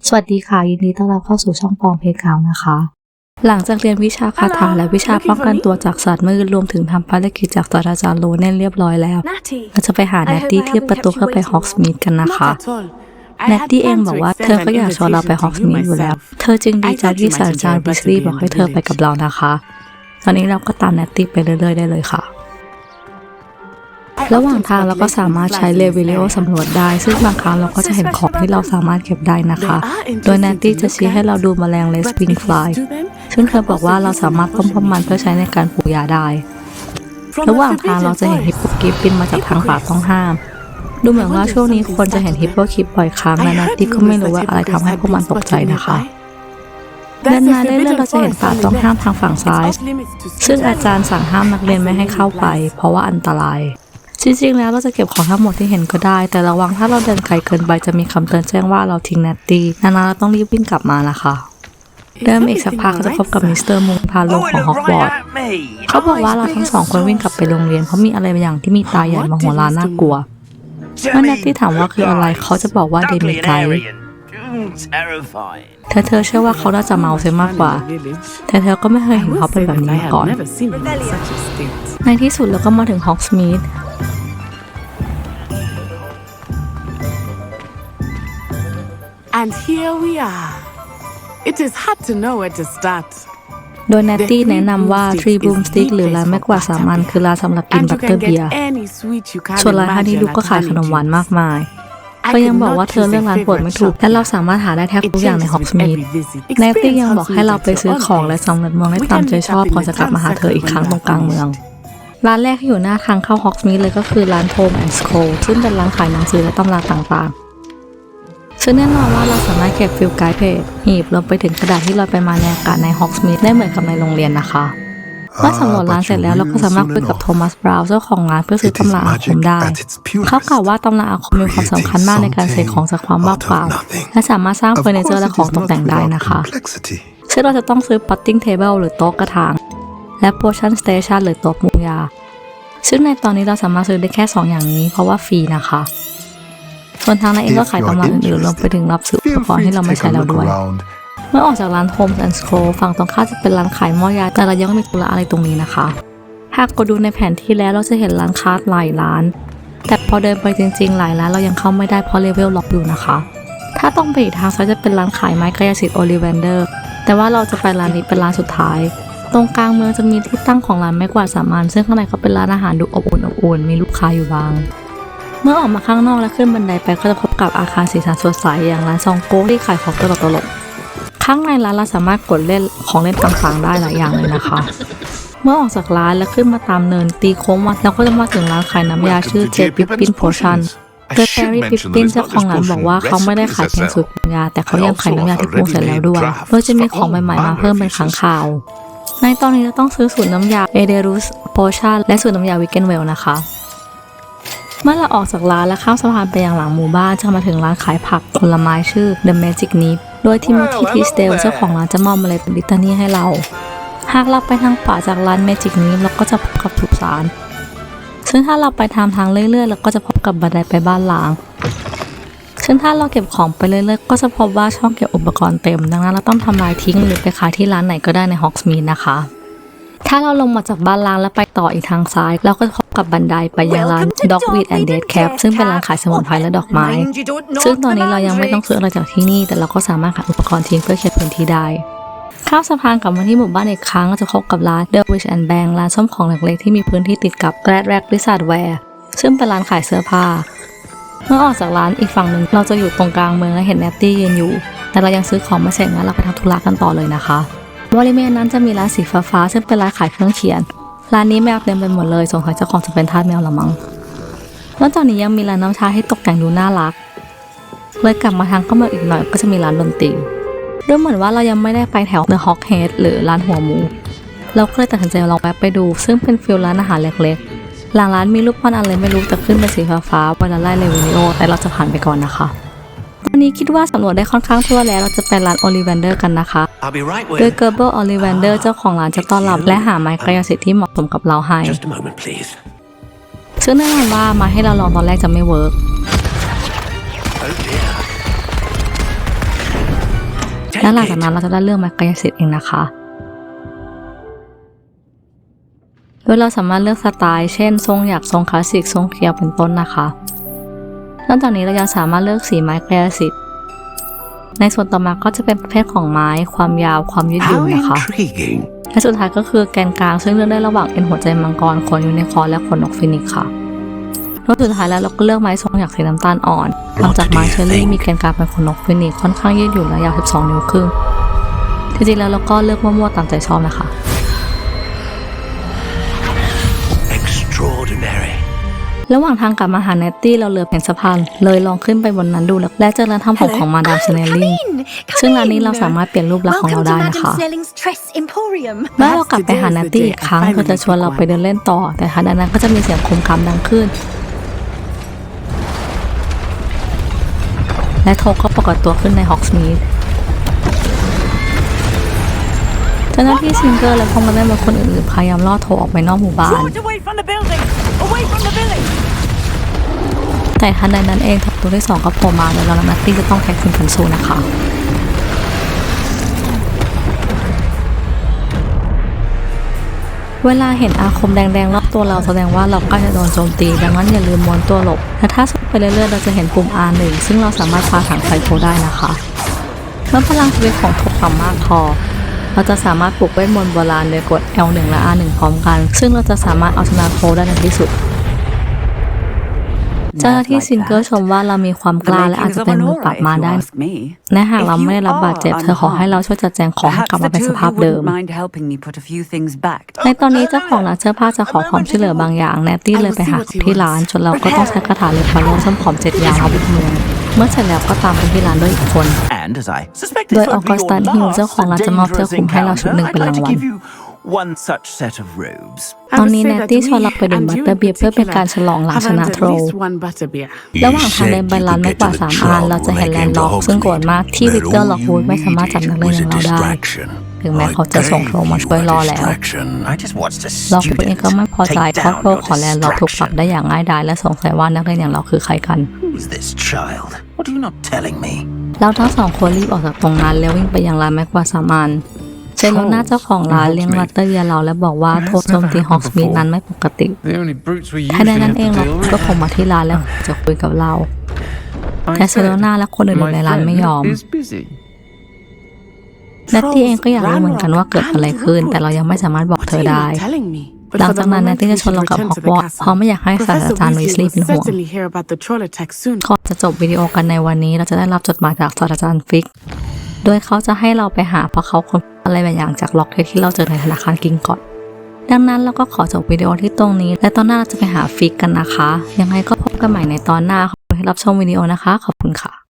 สวัสดีค่ะยินดีต้อนรับเข้าสู่ช่องปองเพกาวนะคะหลังจากเรียนวิชาคาถาและวิชาป้องกันตัวจากสัตว์มืดรวมถึงทำภารกิจจากศาสตราจารย์โลเน่เรียบร้อยแล้วเราจะไปหาแนตตี้ที่ประตูเข้าไปฮอกสมิธกันนะคะแนตตี้เองบอกว่าเธอก็อยากชวนเราไปฮอกสมิธอยู่แล้วเธอจึงดีใจที่ศาสตราจารย์บิสลีย์บอกให้เธอไปกับเรานะคะตอนนี้เราก็ตามแนตตี้ไปเรื่อยๆได้เลยค่ะระหว่างทางเราก็สามารถใช้เลวิเลโอสำรวจได้ซึ่งบางครั้งเราก็จะเห็นของที่เราสามารถเก็บได้นะคะโดยแนตตี้จะชี้ให้เราดูแมลงเลสปิงฟลายซึ่งเธอบอกว่าเราสามารถต้มมันเพื่อใช้ในการปลูกยาได้ระหว่างทางเราจะเห็นฮิปโปกิฟบินมาจากทางป่าต้องห้ามดูเหมือนว่าช่วงนี้คนจะเห็นฮิปโปกิฟบ่อยครั้งและแนตตี้ก็ไม่รู้ว่าอะไรทำให้พวกมันตกใจนะคะเดินมาได้เรื่อยเราจะเห็นป่าต้องห้ามทางฝั่งซ้ายซึ่งอาจารย์สั่งห้ามนักเรียนไม่ให้เข้าไปเพราะว่าอันตรายจริงๆแล้วเราจะเก็บของทั้งหมดที่เห็นก็ได้แต่ระวังถ้าเราเดินไกลเกินไปจะมีคำเตือนแจ้งว่าเราทิ้งแนตตี้ดังนั้นเราต้องรีบวิ่งกลับมานะคะเดินอีกสักพักก็จะพบกับมิสเตอร์มุงพาลงของฮอกวอตส์เขาบอกว่าเราทั้งสองคนวิ่งกลับไปโรงเรียนเพราะมีอะไรบางอย่างที่มีตาใหญ่มโหฬารน่ากลัวเมื่อแนตตี้ถามว่าคืออะไรเขาจะบอกว่าเดมิไกด์เธอเชื่อว่าเขาน่าจะเมาเสียมากกว่าแต่เธอก็ไม่เคยเห็นเขาเป็นแบบนี้มาก่อนในที่สุดเราก็มาถึงฮอกสมิธAnd here we are. It is hard to know where to start. โดยแนตตี้แนะนำว่า Tree Broomstick หรือร้านไม้กวาดสามัญคือร้านสำหรับกินบัตเตอร์เบียร์ส่วนร้านฮันนี่ดูก็ขายขนมหวานมากมายเธอยังบอกว่าเธอเลือกร้านโปรดไม่ถูกและเราสามารถหาได้แทบทุกอย่างในฮอกสมิธแนตตี้ยังบอกให้เราไปซื้อของและสำรวจเมืองให้ตามใจชอบก่อนจะกลับมาหาเธออีกครั้งตรงกลางเมืองร้านแรกที่อยู่หน้าทางเข้าฮอกสมิธเลยก็คือร้าน Tom and Scroll ซึ่งเป็นร้านขายหนังสือและตำราต่างๆซึ่งแน่นอนว่าเราสามารถเก็บฟิลไกด์เพจหีบรวมไปถึงกระดาษที่ลอยไปมาในอากาศในฮอกสมิธได้เหมือนกับในโรงเรียนนะคะเมื่อสำรวจร้านเสร็จแล้วเราก็สามารถคุยกับโทมัสบราวน์เจ้าของร้านเพื่อซื้อตำราอาคมได้เขากล่าวว่าตำราอาคมมีความสำคัญมากในการเสกของจากความว่างเปล่าและสามารถสร้างเฟอร์นิเจอร์และของตกแต่งได้นะคะซึ่งเราจะต้องซื้อ potting table หรือโต๊ะกระถางและ potion station หรือโต๊ะมูยาซึ่งในตอนนี้เราสามารถซื้อได้แค่2อย่างนี้เพราะว่าฟรีนะคะส่วนทางนั้นเองก็ขายตำราอื่นๆรวมไปถึงรับซื้ออุปกรณ์ที่เราไม่ใช้แล้วด้วยเมื่อออกจากร้าน Homes and Scroll ฝั่งตรงข้ามจะเป็นร้านขายหม้อยาแต่เรายังไม่มีธุระอะไรตรงนี้นะคะหากกดดูในแผนที่แล้วเราจะเห็นร้านค้าหลายร้านแต่พอเดินไปจริงๆหลายร้านเรายังเข้าไม่ได้เพราะเลเวลล็อกอยู่นะคะถ้าต้องไปอีกทางซ้ายจะเป็นร้านขายไม้กายสิทธิ์โอลิเวนเดอร์แต่ว่าเราจะไปร้านนี้เป็นร้านสุดท้ายตรงกลางเมืองจะมีที่ตั้งของร้านไม้กวาดสามัญซึ่งข้างในก็เป็นร้านอาหารดูอบอุ่นมีลูกค้าอยู่บ้างเมื่อออกมาข้างนอกและขึ้นบันไดไปก็จะพบกับอาคารสีสันสดใสอย่างร้านซองโก้ที่ขายของตลกข้างในร้านเราสามารถกดเล่นของเล่นต่างๆได้หลายอย่างเลยนะคะเมื่อออกจากร้านและขึ้นมาตามเนินตีโค้งมาแล้วก็จะมาถึงร้านขายน้ำยาชื่อเจปิปปินโพชั่นโดยแฟรี่ปิปปินเจ้าของร้านบอกว่าเขาไม่ได้ขายเพียงสูตรปรุงยาแต่เขายังขายน้ำยาที่ปรุงเสร็จแล้วด้วยโดยจะมีของใหม่ๆมาเพิ่มเป็นครั้งคราวในตอนนี้เราต้องซื้อสูตรน้ำยาเอเดรุสโพชั่นและสูตรน้ำยาวิกเกนเวลนะคะเมื่อเราออกจากร้านและข้ามสะพานไปยังหลังหมู่บ้านจะมาถึงร้านขายผักผลไม้ชื่อ The Magic Nip โดยทิโมธี ทีสเดลเจ้าของร้านจะมอบเมล็ดลิตานี่ให้เราหากเราไปทางขวาจากร้าน Magic Nip เราก็จะพบกับสุสานซึ่งถ้าเราไปทางเรื่อยๆเราก็จะพบกับบันไดไปบ้านล้างซึ่งถ้าเราเก็บของไปเรื่อยๆก็จะพบว่าช่องเก็บอุปกรณ์เต็มดังนั้นเราต้องทำลายทิ้งหรือไปขายที่ร้านไหนก็ได้ในฮอกสมิธนะคะถ้าเราลงมาจากบ้านล้างแล้วไปต่ออีกทางซ้ายเราก็จะพบกับบันไดไปยังร้าน Dogweed and Dead Cap ซึ่งเป็นร้านขายสมุนไพรและดอกไม้ซึ่งตอนนี้เรายังไม่ต้องซื้ออะไรจากที่นี่แต่เราก็สามารถขายอุปกรณ์ทิ้งเพื่อเคลียร์พื้นที่ได้ข้ามสะพานกลับมาที่หมู่บ้านอีกครั้งจะพบกับร้าน The Wish and Bang ร้านซ่อมของเล็กๆที่มีพื้นที่ติดกับ Glad Rack Blizzard Wear ซึ่งเป็นร้านขายเสื้อผ้าเมื่อออกจากร้านอีกฝั่งหนึ่งเราจะอยู่ตรงกลางเมืองและเห็นแนตตี้ยืนอยู่แต่เรายังซื้อของไม่เสร็จงั้นเราไปทำธุระกันต่อเลยนะคะบริเวณนั้นจะมีร้านสีฟ้าๆซึ่งเป็นร้านขายเครื่องเขียนร้านนี้แมวเต็มไปหมดเลยสงสัยเจ้าของจะเป็นทาสแมวละมั้งแล้วตอนนี้ยังมีร้านน้ำชาให้ตกแต่งดูน่ารักเลยกลับมาทางเข้ามาอีกหน่อยก็จะมีร้านดนตรีดูเหมือนว่าเรายังไม่ได้ไปแถว The Hog Head หรือร้านหัวหมูเราก็เลยตัดสินใจลองแวะไปดูซึ่งเป็นฟิลร้านอาหารเล็กๆหลังร้านมีรูปปั้นอะไรไม่รู้แต่ขึ้นเป็นสีฟ้าๆเวลาไล่เลวิโอแต่เราจะผ่านไปก่อนนะคะวันนี้คิดว่าสำรวจได้ค่อนข้างทั่วแล้วเราจะไปร้านโอลิเวนเดอร์กันนะคะโดยเกอร์เบิลโอลิเวนเดอร์เจ้าของร้านจะต้อนรับและหาไม้กายสิทธิ์ที่เหมาะสมกับเราให้ซึ่งแน่นอนว่ามาให้เราลองตอนแรกจะไม่เวิร์ก และหลังจากนั้นเราจะได้เรื่องไม้กายสิทธิ์เองนะคะโดยเราสามารถเลือกสไตล์เช่นทรงหยักทรงคลาสสิกทรงเคียวเป็นต้นนะคะนอกจากนี้เรายังสามารถเลือกสีไม้กายสิทธิ์ในส่วนต่อมาก็จะเป็นประเภทของไม้ความยาวความยืดหยุ่นนะคะและสุดท้ายก็คือแกนกลางซึ่งเลือกได้ระหว่างเอ็นหัวใจมังกรขนยูนิคอร์นและขนนกฟินิกซ์ค่ะแล้วสุดท้ายแล้วเราก็เลือกไม้ทรงหยักสีน้ำตาลอ่อนทำจากไม้เชอร์รี่มีแกนกลางเป็นขนนกฟินิกซ์ค่อนข้างยืดหยุ่นและยาว 12 นิ้วครึ่งจริงๆแล้วเราก็เลือกมั่วๆตามใจชอบนะคะระหว่างทางกลับมาหาเนตตี้เราเหลือเพียงสะพานเลยลองขึ้นไปบนนั้นดูและเจอร้านทำผมของมาดามสเนลลิงซึ่งร้านนี้เราสามารถเปลี่ยนรูปลักษณ์ของเราได้นะคะเมื่อเรากลับไปหาเนตตี้อีกครั้งเธอจะชวนเราไปเดินเล่นต่อแต่ทันใดนั้นก็จะมีเสียงโคมคำดังขึ้นและโทก็ปรากฏตัวขึ้นในฮอกสมีธเจ้าหน้าที่ซิงเกอร์และพวกมันได้มาคนอื่นๆพยายามล่อโทออกไปนอกหมู่บ้านแต่ทันใดนั้นเองทัพตัวที่2ก็โผล่มาแล้วนัตตี้จะต้องแท็กทีมกันสู้นะคะเวลาเห็นอาคมแดงๆรอบตัวเราแสดงว่าเราใกล้จะโดนโจมตีดังนั้นอย่าลืมม้วนตัวหลบและถ้าสู้ไปเรื่อยๆเราจะเห็นปุ่ม R1 ซึ่งเราสามารถพาถังไฟโทได้นะคะเมื่อพลังชีวิตของโทต่ำมากพอเราจะสามารถปลุกเวทมนต์โบราณโดยกด L1 และ R1 พร้อมกันซึ่งเราจะสามารถเอาชนะโทได้ในที่สุดเจ้าหน้าที่ซิงเกิลชมว่าเรามีความกล้าและอาจจะเป็นมือปราบมารได้และหากเราไม่ได้รับบาดเจ็บเธอขอให้เราช่วยจัดแจงของให้กลับมาเป็นสภาพเดิมในตอนนี้เจ้าของร้านเสื้อผ้าจะขอความช่วยเหลือบางอย่างแนตตี้เลยไปหาที่ร้านจนเราก็ต้องใช้คาถาเลพาโลส้มผอม7อย่างเอาบุกเมืองเมื่อเสร็จแล้วก็ตามไปที่ร้านด้วยอีกคนโดยออกัสตันฮิลเจ้าของร้านจะมอบเสื้อคลุมให้เราชุดหนึ่งเป็นรางวัลตอนนี้เนตตี้ชวนเราไปดื่มบัตเตอร์เบียร์เพื่อเป็นการฉลองหลังชนะโทรระหว่างทางเดินไปร้านไม่กว่า3 อันเราจะเห็นแลนด์ล็อกซึ่งโกรธมากที่วิกเตอร์ล็อกวูดไม่สามารถจับนักเรียนอย่างเราได้ถึงแม้เขาจะส่งโทรมาช่วยรอแล้วล็อกวูดเองก็ไม่พอใจเพราะโทรของแลนด์ล็อกถูกปรับได้อย่างง่ายดายและสงสัยว่านักเรียนอย่างเราคือใครกันเราทั้ง2 คนรีบออกจากตรงนั้นแล้ววิ่งไปยังร้านไม่กว่า3 อันเซโลน่าเจ้าของร้านเลี้ยงลัตเตอร์เรียเราและบอกว่าโทรโจมตีฮอกสมีธนั้นไม่ปกติแค่นั้นเองเราก็คงมาที่ร้านแล้วจะคุยกับเราแต่เซโลน่าและคนอื่นในร้านไม่ยอมเนตตี้เองก็อยากรู้เหมือนกันว่าเกิดอะไรขึ้นแต่เรายังไม่สามารถบอกเธอได้หลังจากนั้นเนตตี้จะชวนเรากลับฮอกวอตส์เพราะไม่อยากให้ศาสตราจารย์วีสลีย์เป็นห่วงก่อนจะจบวิดีโอกันในวันนี้เราจะได้รับจดหมายจากศาสตราจารย์ฟิกโดยเขาจะให้เราไปหาเพราะเขาค้นอะไรบางอย่างจากล็อกเกตที่เราเจอในธนาคารกิงก่อนดังนั้นเราก็ขอจบวิดีโอที่ตรงนี้และตอนหน้าเราจะไปหาฟิกกันนะคะยังไงก็พบกันใหม่ในตอนหน้าขอบคุณที่รับชมวิดีโอนะคะขอบคุณค่ะ